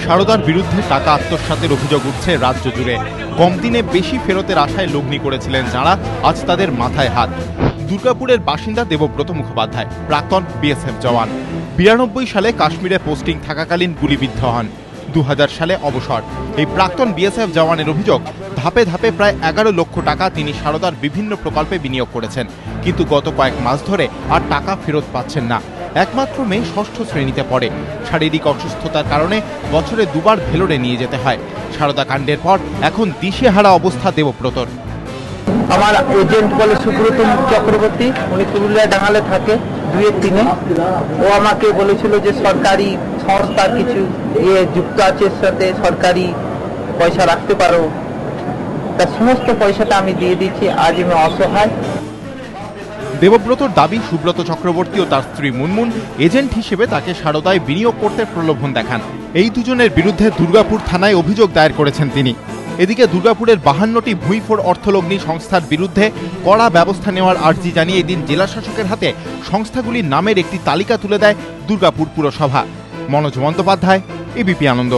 সারদার বিরুদ্ধে টাকা আত্মসাতের অভিযোগ উঠছে রাজ্য জুড়ে। কম দিনে বেশি ফেরতের আশায় লগ্নি করেছিলেন যাঁরা, আজ তাদের মাথায় হাত। দুর্গাপুরের বাসিন্দা দেবব্রত মুখোপাধ্যায়, প্রাক্তন বিএসএফ জওয়ান। 92 সালে কাশ্মীরে পোস্টিং থাকাকালীন গুলিবিদ্ধ হন। 2000 সালে অবসর। এই প্রাক্তন বিএসএফ জওয়ানের অভিযোগ, ধাপে ধাপে প্রায় 11 লক্ষ টাকা তিনি সারদার বিভিন্ন প্রকল্পে বিনিয়োগ করেছেন, কিন্তু গত কয়েক মাস ধরে আর টাকা ফেরত পাচ্ছেন না। একমাত্র মেয়ে 6ষ্ঠ শ্রেণীতে পড়ে। শারীরিক অসুস্থতার কারণে বছরে দুবার ভেলোরে নিয়ে যেতে হয়। সারদা কাণ্ডের পর এখন দিশেহারা অবস্থা দেবব্রতর। আমার এজেন্ট বলে সুব্রত চক্রবর্তী, উনি পুরুলিয়া ডাঙালে থাকে 2-3-এ। ও আমাকে বলেছিল যে সরকারি সংস্থার কিছু যুক্ত আছে, এর সাথে সরকারি পয়সা রাখতে পারো। তার সমস্ত পয়সাটা আমি দিয়ে দিচ্ছি। আজ আমি অসহায়। দেবব্রতর দাবি, সুব্রত চক্রবর্তী ও তার স্ত্রী মুনমুন এজেন্ট হিসেবে তাকে সারদায় বিনিয়োগ করতে প্রলোভন দেখান। এই দুজনের বিরুদ্ধে দুর্গাপুর থানায় অভিযোগ দায়ের করেছেন তিনি। এদিকে দুর্গাপুরের 52টি ভুঁইফোড় অর্থলগ্নি সংস্থার বিরুদ্ধে কড়া ব্যবস্থা নেওয়ার আর্জি জানিয়ে এদিন জেলা শাসকের হাতে সংস্থাগুলির নামের একটি তালিকা তুলে দেয় দুর্গাপুর পুরসভা। মনোজ বন্দ্যোপাধ্যায়, এবিপি আনন্দ।